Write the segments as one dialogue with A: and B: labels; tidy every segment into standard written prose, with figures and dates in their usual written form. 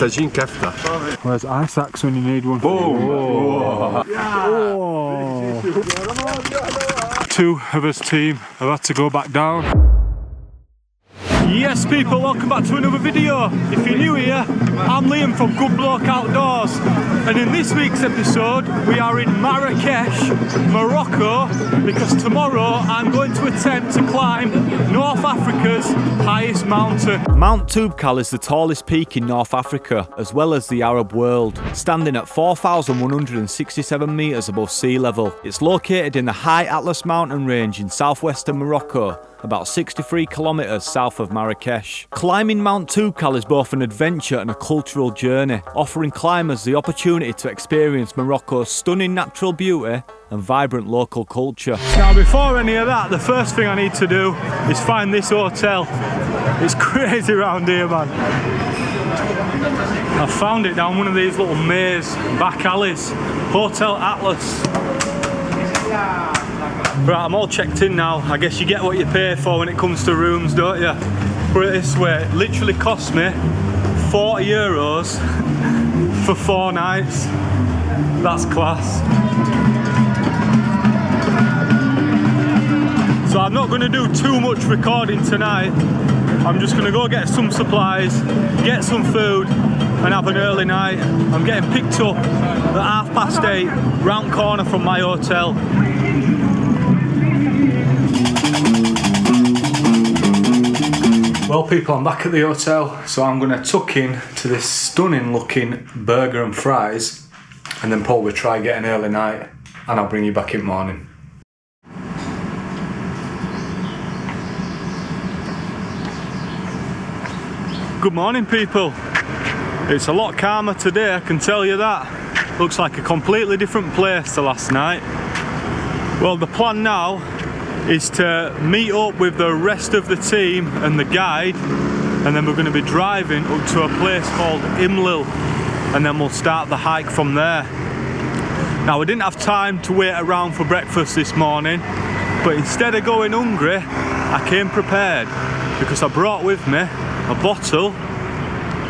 A: محتاجين كفتة.
B: Where's ice axe when you need one?
A: Boom!
B: Oh. Two of us team have had to go back down. Yes people, welcome back to another video. If you're new here, I'm Liam from Good Bloke Outdoors, and in this week's episode we are in Marrakesh, Morocco, because tomorrow I'm going to attempt to climb North Africa's highest mountain.
C: Mount Toubkal is the tallest peak in North Africa, as well as the Arab world, standing at 4,167 metres above sea level. It's located in the high Atlas Mountain range in southwestern Morocco, about 63 kilometres south of Marrakesh. Climbing Mount Toubkal is both an adventure and a cultural journey, offering climbers the opportunity to experience Morocco's stunning natural beauty and vibrant local culture.
B: Now before any of that, the first thing I need to do is find this hotel. It's crazy around here, man. I found it down one of these little maze back alleys. Hotel Atlas. Right, I'm all checked in now. I guess you get what you pay for when it comes to rooms, don't you? Put it this way, it literally cost me 40 euros for 4 nights. That's class. So I'm not going to do too much recording tonight. I'm just going to go get some supplies, get some food and have an early night. I'm getting picked up at 8:30 round corner from my hotel. Well people, I'm back at the hotel, so I'm going to tuck in to this stunning looking burger and fries and then probably try get an early night, and I'll bring you back in the morning. Good morning people. It's a lot calmer today, I can tell you that. Looks like a completely different place to last night. Well, the plan now is to meet up with the rest of the team and the guide, and then we're going to be driving up to a place called Imlil, and then we'll start the hike from there. Now we didn't have time to wait around for breakfast this morning, but instead of going hungry I came prepared, because I brought with me a bottle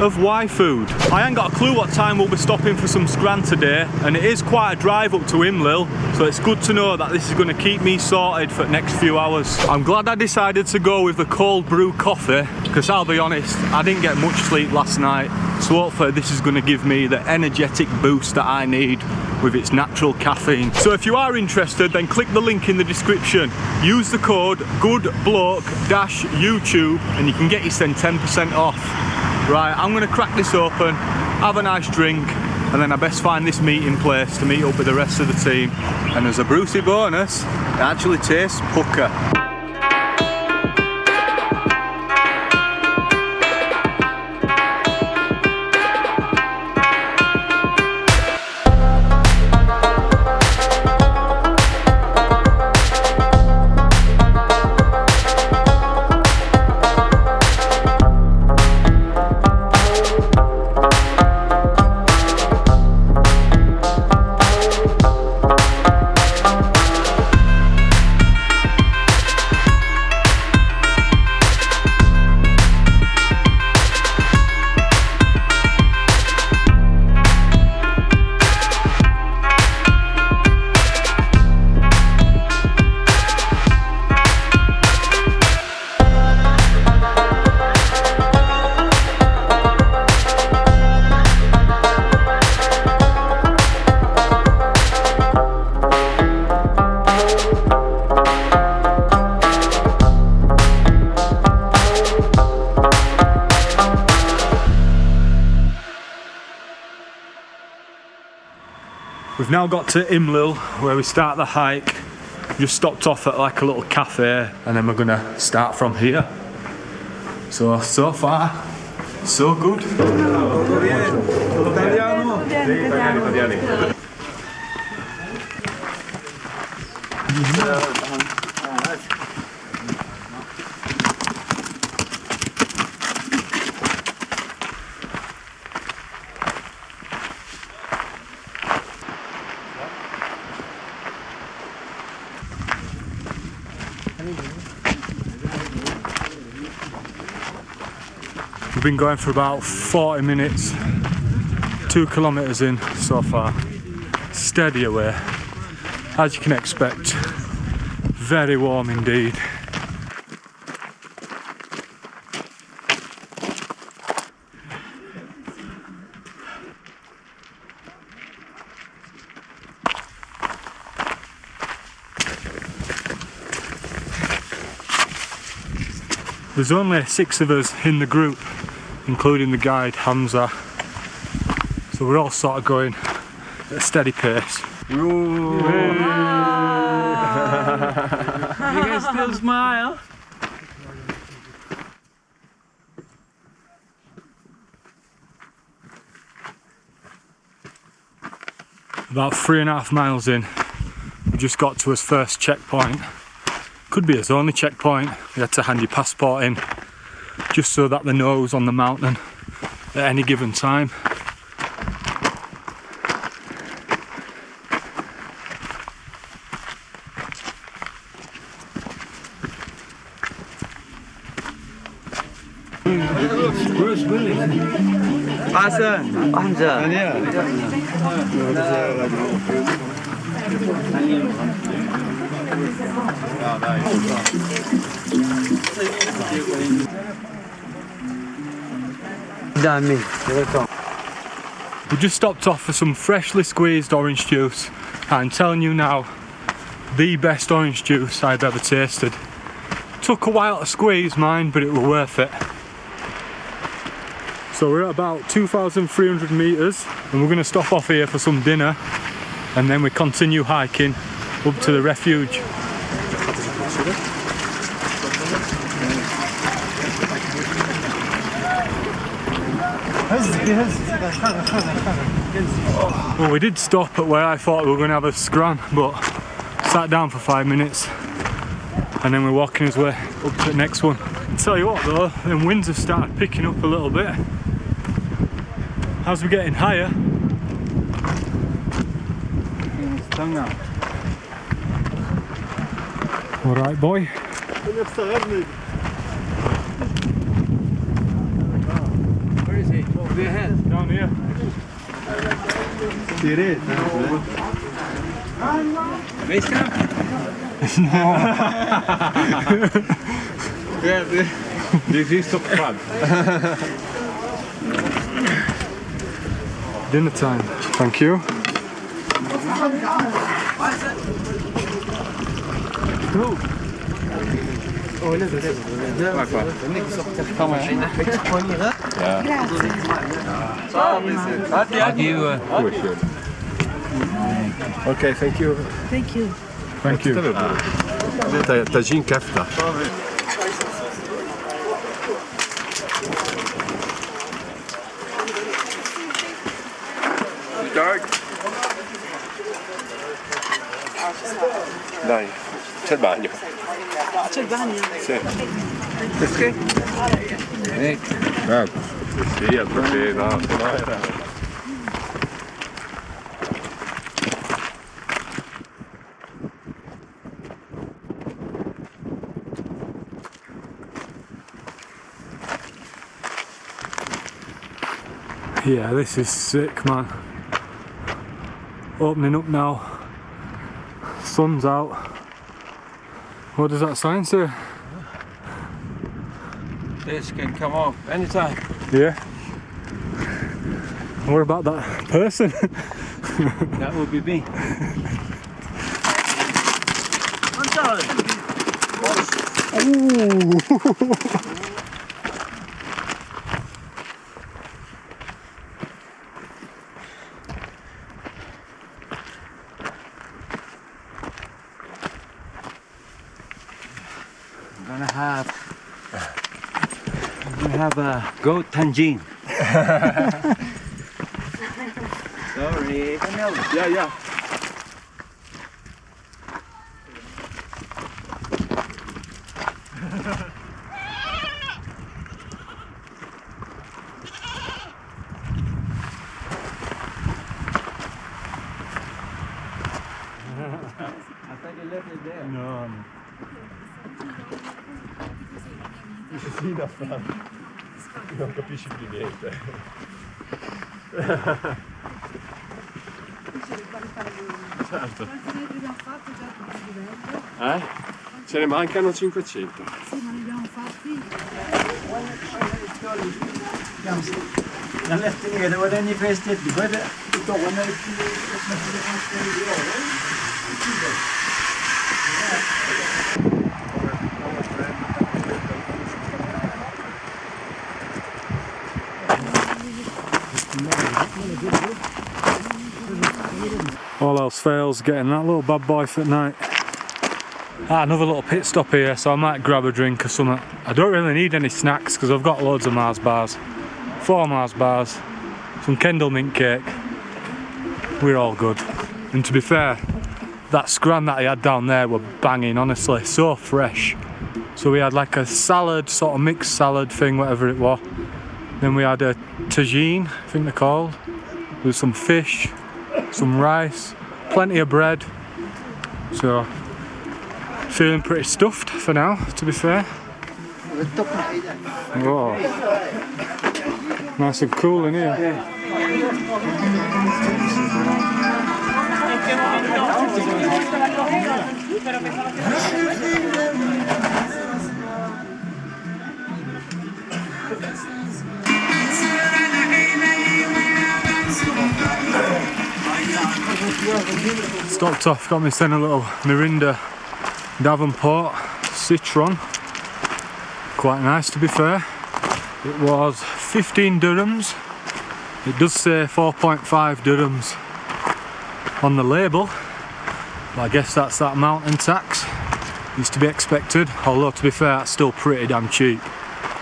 B: of Y food. I ain't got a clue what time we'll be stopping for some scran today, and it is quite a drive up to Imlil, so it's good to know that this is going to keep me sorted for the next few hours. I'm glad I decided to go with the cold brew coffee, because I'll be honest, I didn't get much sleep last night, so hopefully this is going to give me the energetic boost that I need with its natural caffeine. So if you are interested, then click the link in the description. Use the code GoodBloke-YouTube and you can get yourself 10% off. Right, I'm going to crack this open, have a nice drink, and then I best find this meeting place to meet up with the rest of the team. And as a Brucey bonus, it actually tastes pucker. We've now got to Imlil, where we start the hike. Just stopped off at like a little cafe, and then we're gonna start from here. So far, so good. We've been going for about 40 minutes, 2 kilometers in so far. Steady away, as you can expect. Very warm indeed. There's only 6 of us in the group, including the guide Hamza, so we're all sort of going at a steady pace.
A: You guys still smile?
B: About 3.5 miles in, we just got to his first checkpoint. Could be his only checkpoint. We had to hand your passport in, just so that they know who's on the mountain at any given time.
A: Ascent.
B: We just stopped off for some freshly squeezed orange juice. I'm telling you now, the best orange juice I've ever tasted. Took a while to squeeze mine, but it was worth it. So we're at about 2,300 meters and we're going to stop off here for some dinner, and then we continue hiking up to the refuge. Well, we did stop at where I thought we were going to have a scram, but sat down for 5 minutes and then we're walking his way up to the next one. I'll tell you what though, them winds have started picking up a little bit as we're getting higher. Alright boy.
A: Where is he? Over your head.
B: Down here.
A: Base camp?
D: This is top fun.
B: Dinner time. Thank you.
D: Okay, thank you.
E: Thank you.
B: Thank you.
D: Tagine kafta. Dai, c'è il bagno.
E: C'è il bagno?
D: Sì.
A: Perché?
D: Sì, al perché no, se no era...
B: Yeah, this is sick, man. Opening up now. Sun's out. What does that sign say?
A: This can come off anytime.
B: Yeah. What about that person?
A: That would be me. I'm gonna have a goat tangine. Sorry.
D: Ja, ja.
A: I thought you left it there.
B: No.
D: You should see that fun. Non capisci più niente. Certo.
E: Quanti metri abbiamo fatto già di livello?
D: Ce ne mancano 500.
E: Sì, ma ne abbiamo fatti.
A: Jag lette ner det, var den ni fäste ett bredde. Då var det
B: All else fails, getting that little bad boy for night. Another little pit stop here, so I might grab a drink or something. I don't really need any snacks because I've got loads of Mars bars. 4 Mars bars, some Kendall mint cake. We're all good. And to be fair, that scran that I had down there were banging, honestly, so fresh. So we had like a salad, sort of mixed salad thing, whatever it was. Then we had a tagine, I think they're called, with some fish, some rice, plenty of bread. So, feeling pretty stuffed for now, to be fair. Whoa. Nice and cool in here. Stopped off, got me sent a little Mirinda Davenport Citron. Quite nice, to be fair. It was 15 dirhams. It does say 4.5 dirhams on the label, but I guess that's that mountain tax. Used to be expected, although to be fair that's still pretty damn cheap,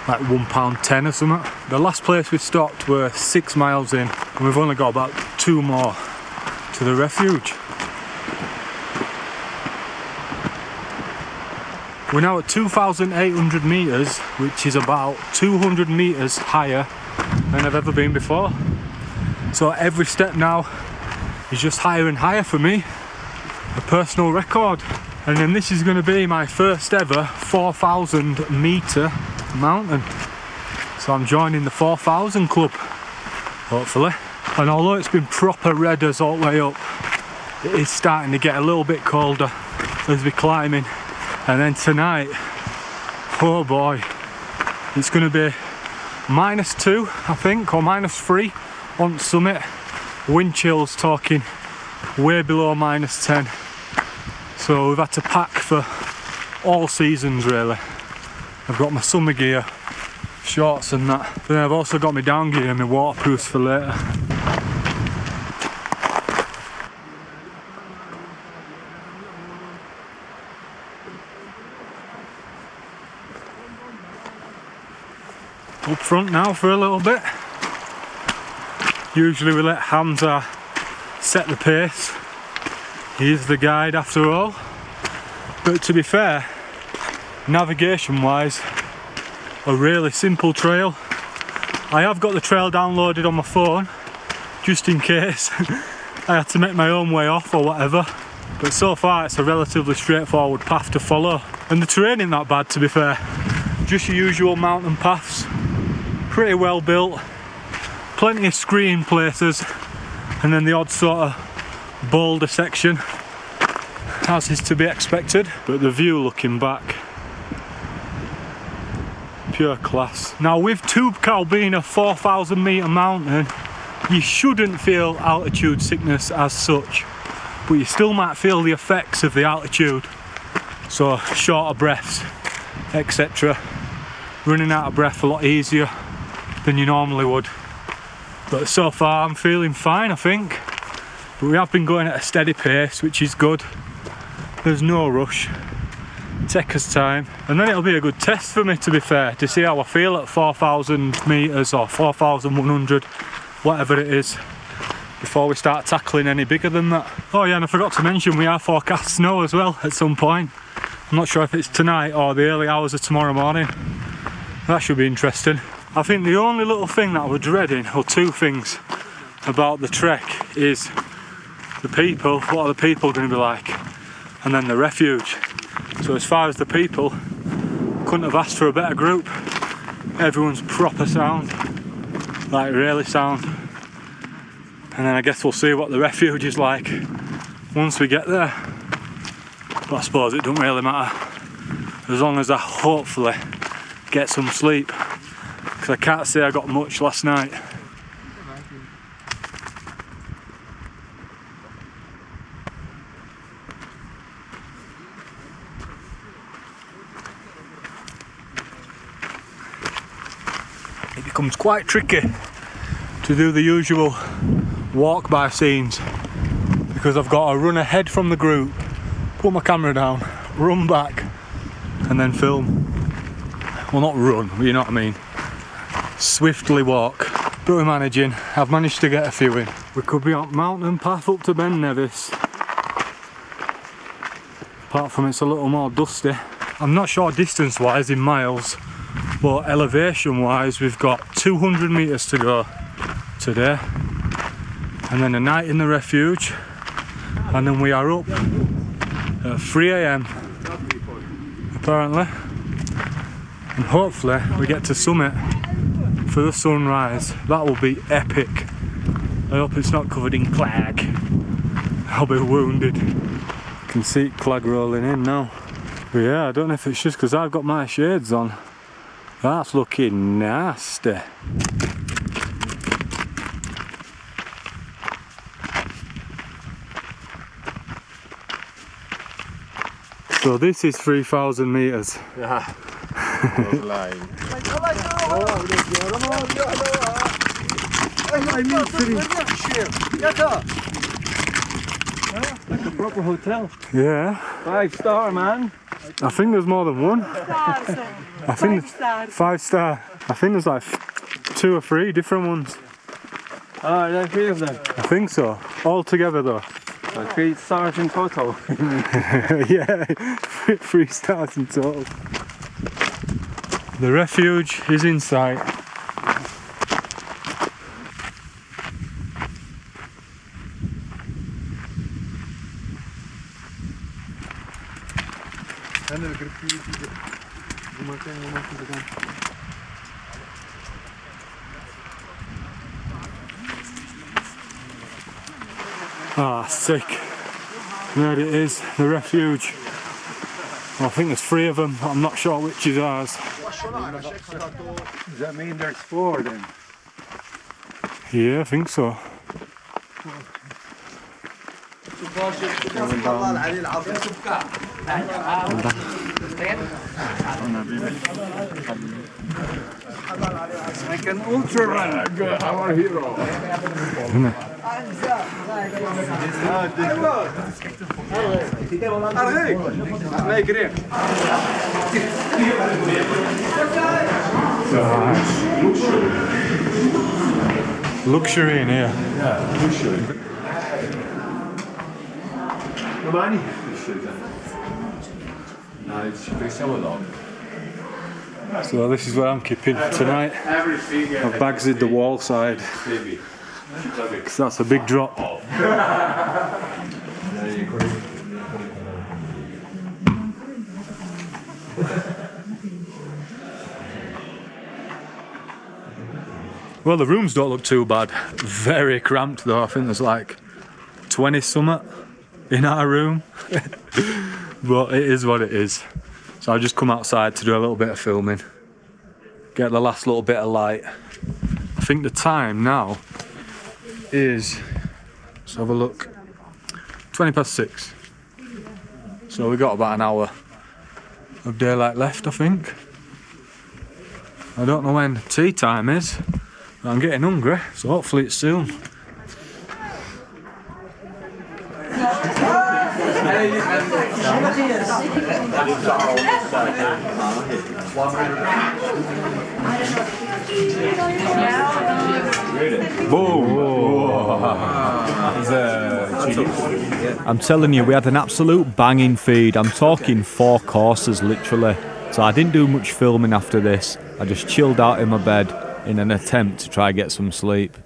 B: like £1.10 or something. The last place we stopped were 6 miles in, and we've only got about 2 more to the refuge. We're now at 2,800 metres, which is about 200 metres higher than I've ever been before. So every step now is just higher and higher for me, a personal record. And then this is going to be my first ever 4,000 metre mountain. So I'm joining the 4,000 club, hopefully. And although it's been proper redders all the way up, it is starting to get a little bit colder as we're climbing. And then tonight, oh boy, it's going to be -2, I think, or -3 on summit. Wind chills talking way below -10. So we've had to pack for all seasons really. I've got my summer gear, shorts and that. But then I've also got my down gear and my waterproofs for later. Up front now for a little bit. Usually we let Hamza set the pace. He's the guide after all. But to be fair, navigation wise, a really simple trail. I have got the trail downloaded on my phone, just in case I had to make my own way off or whatever. But so far it's a relatively straightforward path to follow. And the terrain ain't that bad, to be fair. Just your usual mountain paths. Pretty well built, plenty of screen places, and then the odd sort of boulder section, as is to be expected. But the view looking back, pure class. Now with Toubkal being a 4,000 metre mountain, you shouldn't feel altitude sickness as such, but you still might feel the effects of the altitude. So shorter breaths, etc. Running out of breath a lot easier than you normally would. But so far I'm feeling fine, I think. But we have been going at a steady pace, which is good. There's no rush. Take us time. And then it'll be a good test for me, to be fair, to see how I feel at 4,000 metres or 4,100, whatever it is, before we start tackling any bigger than that. Oh yeah, and I forgot to mention we are forecast snow as well at some point. I'm not sure if it's tonight or the early hours of tomorrow morning. That should be interesting. I think the only little thing that we're dreading, or 2 things about the trek, is the people. What are the people going to be like? And then the refuge. So as far as the people, couldn't have asked for a better group. everyone's proper sound, like really sound. And then I guess we'll see what the refuge is like once we get there. But I suppose it doesn't really matter, as long as I hopefully get some sleep, because I can't say I got much last night. It becomes quite tricky to do the usual walk by scenes, because I've got to run ahead from the group, put my camera down, run back and then film. Well, not run, you know what I mean. Swiftly walk. But we're managing. I've managed to get a few in. We could be on mountain path up to Ben Nevis. Apart from it's a little more dusty. I'm not sure distance wise in miles, but elevation wise we've got 200 metres to go today. And then a night in the refuge. And then we are up at 3 AM apparently. And hopefully we get to summit for the sunrise. That will be epic. I hope it's not covered in clag. I'll be wounded. Can see clag rolling in now. But yeah, I don't know if it's just because I've got my shades on. That's looking nasty. So this is 3,000 metres.
D: Yeah. Lying.
A: Like a proper hotel.
B: Yeah.
A: 5-star, man.
B: I think there's more than one. I think 5-star. I think there's like 2 or 3 different ones.
A: Oh, there are 3 of them.
B: I think so. All together though.
A: So 3 stars in total.
B: Yeah, 3 stars in total. The refuge is in sight. Ah, sick. There it is, the refuge. Well, I think there's 3 of them, but I'm not sure which is ours.
A: Does that mean there's 4 then?
B: Yeah, I think so.
A: Like an ultra run.
D: Our hero.
B: Isn't it? Luxury in here.
D: Yeah, luxury. Domani? No, ci pensiamo dopo.
B: So this is where I'm keeping tonight. I've bagsed the wall side, because that's a big drop. Well, the rooms don't look too bad. Very cramped though. I think there's like 20 something in our room. But it is what it is. So I'll just come outside to do a little bit of filming. Get the last little bit of light. I think the time now is, let's have a look, 20 past 6. So we've got about an hour of daylight left, I think. I don't know when tea time is, but I'm getting hungry, so hopefully it's soon.
C: I'm telling you, we had an absolute banging feed. I'm talking 4 courses literally. So I didn't do much filming after this. I just chilled out in my bed in an attempt to try get some sleep.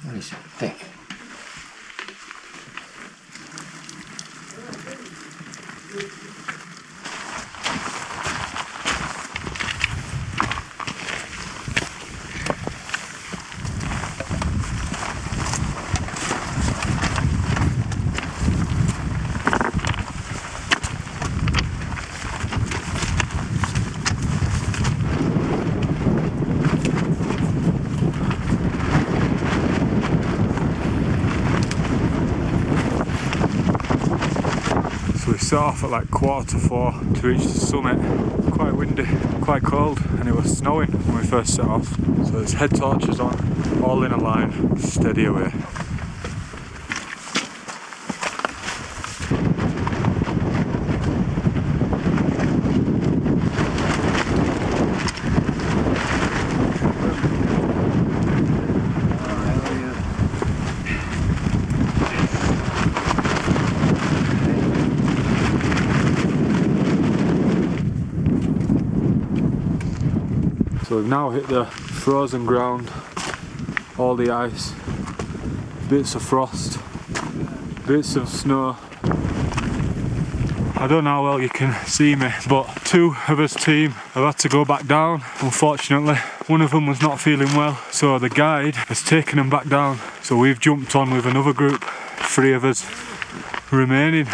A: What is it? Thick.
B: set off at like 3:45 to reach the summit. Quite windy, quite cold, and it was snowing when we first set off. So there's head torches on, all in a line, steady away. So we've now hit the frozen ground, all the ice, bits of frost, bits of snow. I don't know how well you can see me, but two of us team have had to go back down. Unfortunately, one of them was not feeling well, so the guide has taken them back down. So we've jumped on with another group, 3 of us remaining.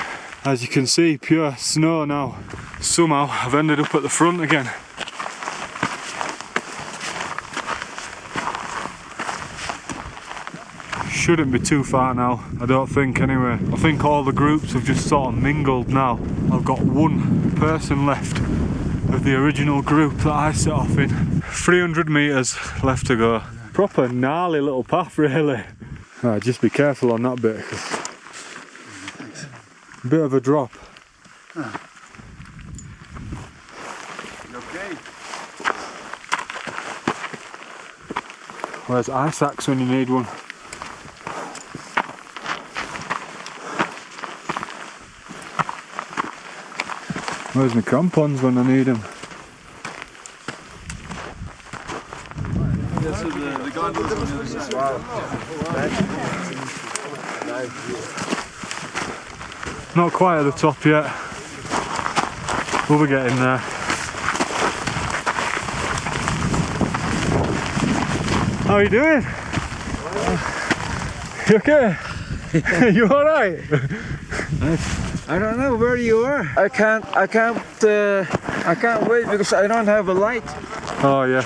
B: As you can see, pure snow now. Somehow I've ended up at the front again. Shouldn't be too far now, I don't think anyway. I think all the groups have just sort of mingled now. I've got one person left of the original group that I set off in. 300 metres left to go. Proper gnarly little path really. Right, just be careful on that bit. Bit of a drop.
A: Okay.
B: Where's ice axe when you need one? Where's my crampons when I need them? Not quite at the top yet. We'll be getting there. How are you doing? You okay? You alright?
A: I don't know where you are. I can't wait because I don't have a light.
B: Oh yeah.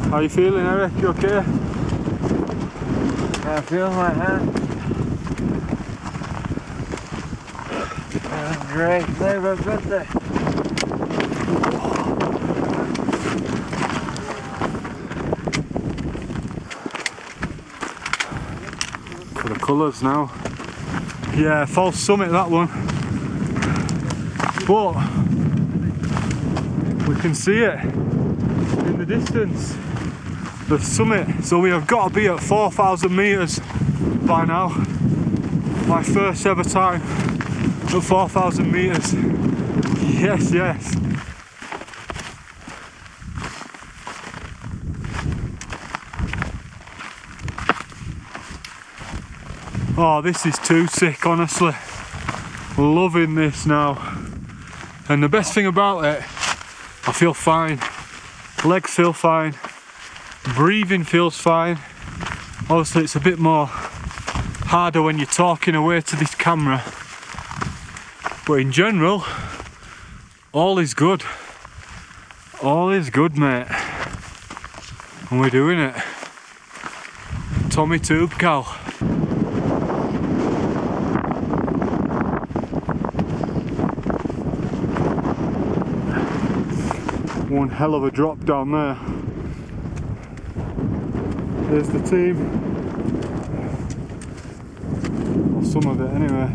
B: How are you feeling, Eric? You okay?
A: I feel my hand. Great, never been there.
B: For the colours now. Yeah, false summit that one. But we can see it in the distance. The summit. So we have got to be at 4,000 metres by now. My first ever time at 4,000 metres. Yes, yes. Oh, this is too sick, honestly. Loving this now. And the best thing about it, I feel fine. Legs feel fine. Breathing feels fine. Obviously it's a bit more harder when you're talking away to this camera. But in general, all is good. All is good, mate. And we're doing it. Mount Toubkal. One hell of a drop down there. There's the team. Or some of it anyway.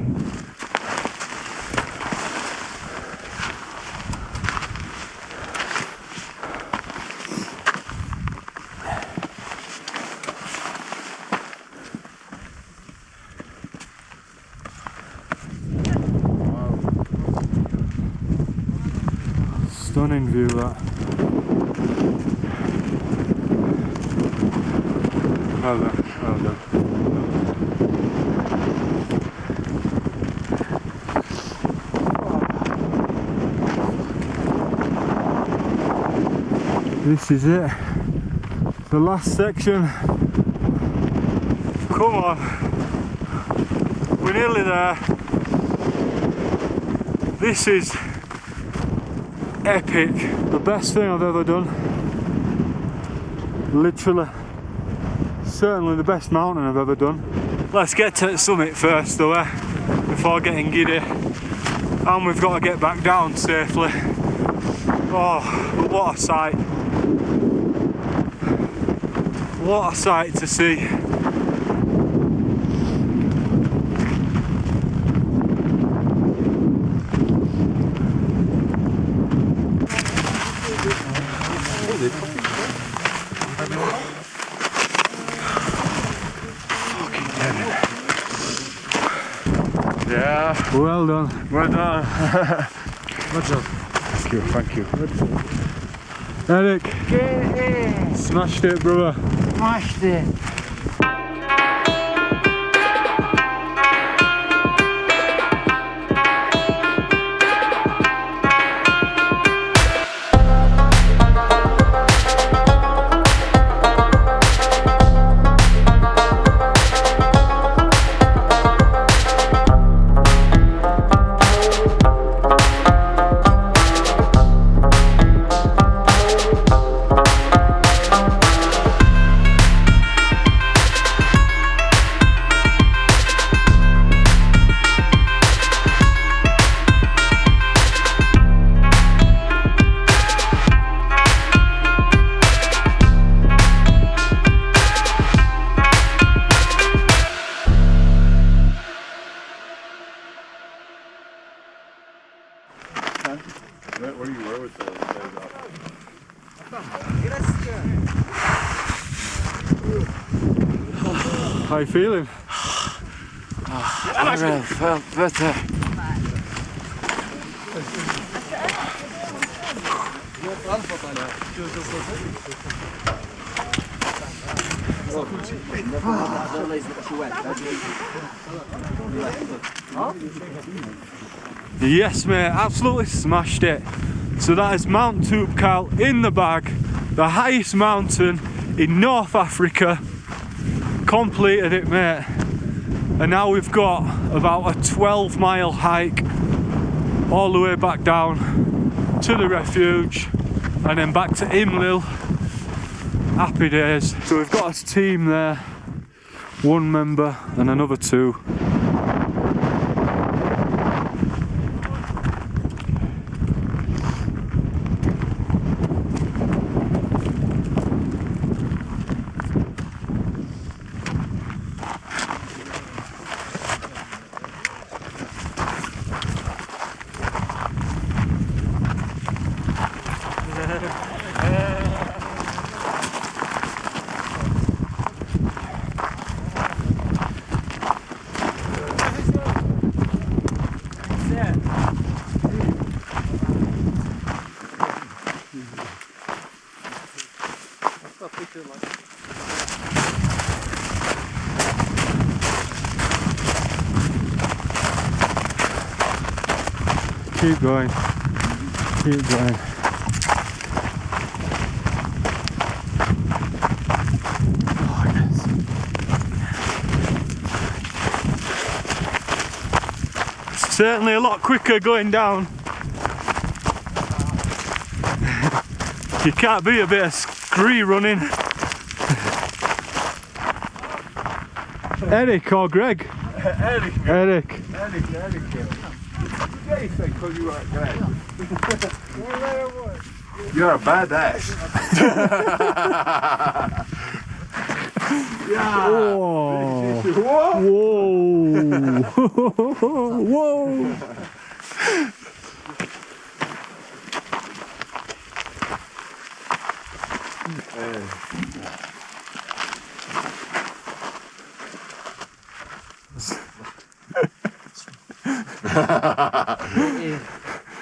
B: Stunning view that. Well done, well done. This is it. The last section. Come on. We're nearly there. This is epic. The best thing I've ever done. Literally. Certainly the best mountain I've ever done. Let's get to the summit first though, before getting giddy. And we've got to get back down safely. Oh, but what a sight. What a sight to see.
D: Yeah.
B: Well done.
D: Well done.
B: Good job.
D: Thank you.
B: Eric, smashed it, brother.
A: Smashed it.
D: Where you were with those?
B: How you feeling?
A: I felt better.
B: Yes mate, absolutely smashed it. So that is Mount Toubkal in the bag, the highest mountain in North Africa. Completed it mate. And now we've got about a 12-mile hike all the way back down to the refuge and then back to Imlil. Happy days. So we've got a team there, one member and another two. Keep going, keep going. Oh, yes. It's certainly a lot quicker going down. You can't beat a bit of scree running. Eric or Greg?
D: Eric.
B: Eric.
D: You're a badass. Yeah.
B: Whoa. Whoa. Whoa.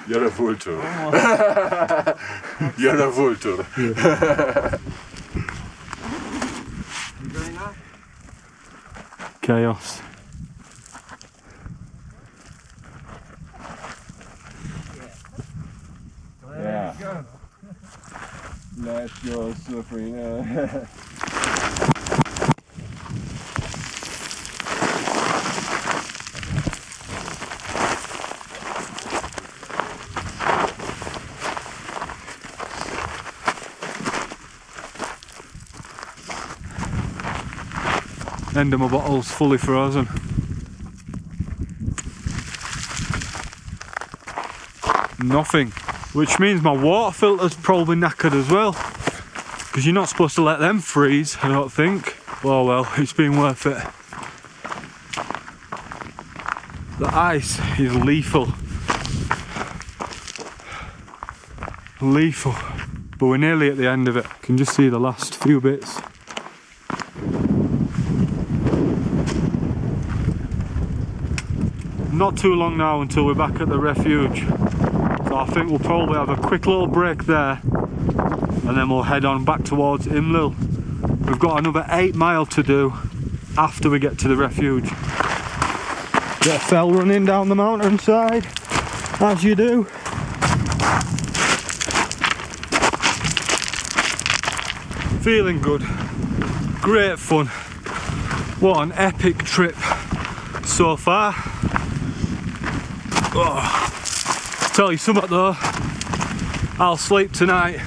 D: You're a vulture. You're a vulture.
B: Chaos.
D: Yeah. Let your suffering.
B: End of my bottle's fully frozen. Nothing. Which means my water filter's probably knackered as well. Because you're not supposed to let them freeze, I don't think. Oh well, it's been worth it. The ice is lethal. Lethal. But we're nearly at the end of it. You can just see the last few bits. Not too long now until we're back at the Refuge. So I think we'll probably have a quick little break there and then we'll head on back towards Imlil. We've got another 8 miles to do after we get to the Refuge. Get a fell running down the mountainside, as you do. Feeling good, great fun. What an epic trip so far. Oh, tell you something though, I'll sleep tonight.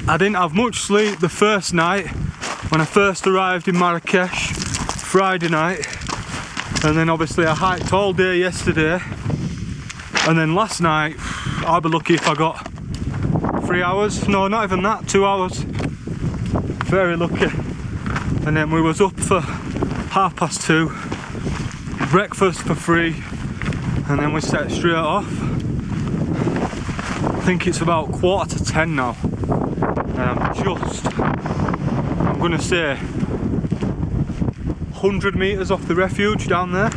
B: I didn't have much sleep the first night when I first arrived in Marrakesh, Friday night, and then obviously I hiked all day yesterday, and then last night I'll be lucky if I got 3 hours, no not even that, 2 hours, very lucky. And then we was up for 2:30, breakfast for free, and then we set straight off. I think it's about 9:45 now, and I'm gonna say 100 metres off the Refuge down there.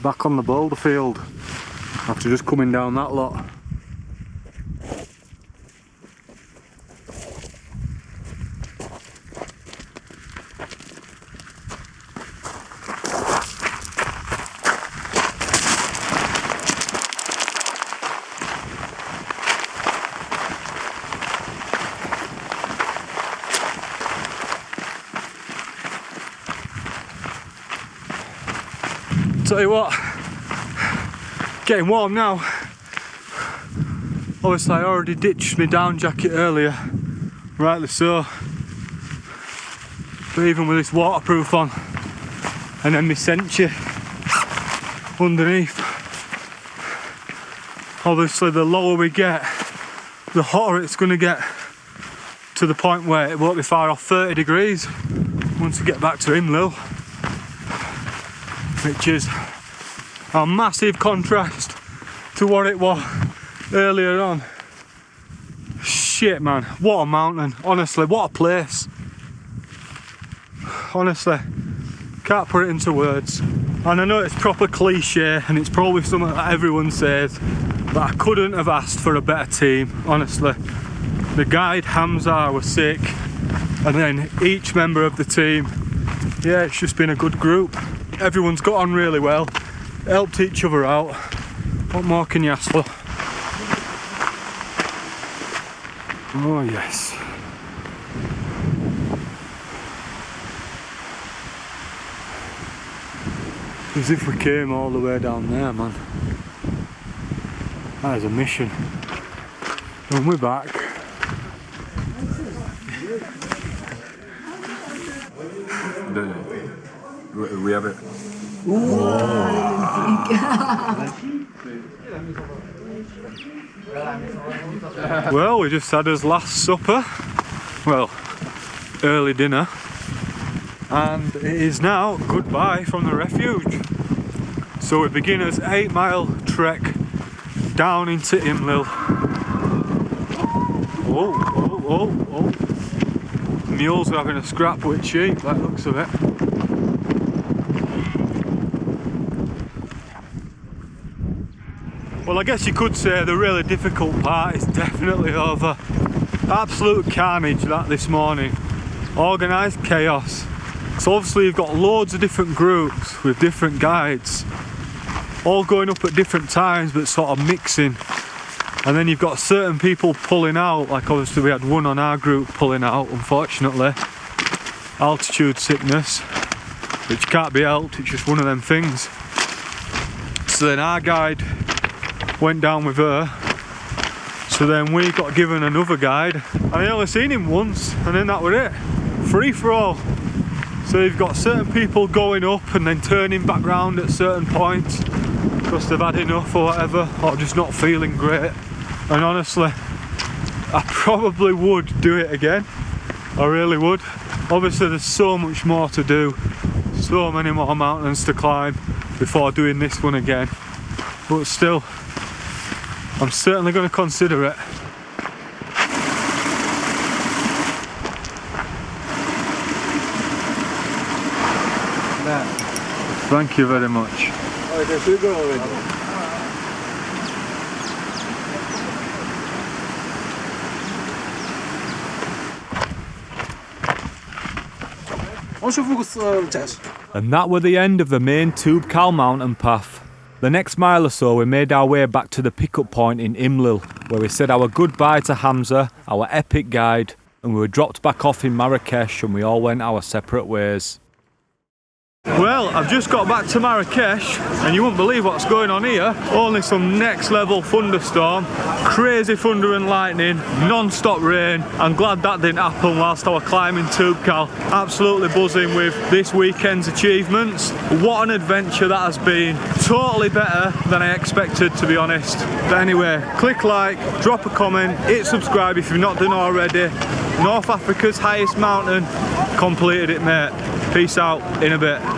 B: Back on the boulder field after just coming down that lot. Tell you what, getting warm now. Obviously I already ditched my down jacket earlier, rightly so. But even with this waterproof on, and then my Senchi underneath, obviously the lower we get, the hotter it's going to get, to the point where it won't be far off 30 degrees once we get back to Imlil. Which is a massive contrast to what it was earlier on. Shit man, what a mountain, honestly, what a place. Honestly, can't put it into words. And I know it's proper cliche and it's probably something that everyone says, but I couldn't have asked for a better team, honestly. The guide Hamza was sick, and then each member of the team, yeah, it's just been a good group. Everyone's got on really well, helped each other out. What more can you ask for? Oh yes. As if we came all the way down there, man. That is a mission. And we're back.
D: We have it.
B: Well, we just had his last supper. Well, early dinner. And it is now goodbye from the Refuge. So we begin this 8-mile trek down into Imlil. Oh. Mules are having a scrap with sheep, by the looks of it. Well, Well, I guess you could say the really difficult part is definitely over. Absolute carnage that this morning. Organised chaos. So obviously you've got loads of different groups with different guides, all going up at different times but sort of mixing. And then you've got certain people pulling out, like obviously we had one on our group pulling out, unfortunately. Altitude sickness, which can't be helped, it's just one of them things. So then our guide went down with her. So then we got given another guide, and I only seen him once, and then that was it. Free for all. So you've got certain people going up and then turning back round at certain points because they've had enough or whatever, or just not feeling great. And honestly, I probably would do it again. I really would. Obviously there's so much more to do, so many more mountains to climb before doing this one again. But still, I'm certainly going to consider it. Thank you very much.
D: Oh, it has sugar already.
C: And that were the end of the main Toubkal mountain path. The next mile or so we made our way back to the pickup point in Imlil, where we said our goodbye to Hamza, our epic guide, and we were dropped back off in Marrakesh and we all went our separate ways.
B: Well, I've just got back to Marrakesh and you won't believe what's going on here. Only some next level thunderstorm, crazy thunder and lightning, non-stop rain. I'm glad that didn't happen whilst I was climbing Toubkal. Absolutely buzzing with this weekend's achievements. What an adventure that has been. Totally better than I expected, to be honest. But anyway, click like, drop a comment, hit subscribe if you've not done already. North Africa's highest mountain, completed it, mate. Peace out in a bit.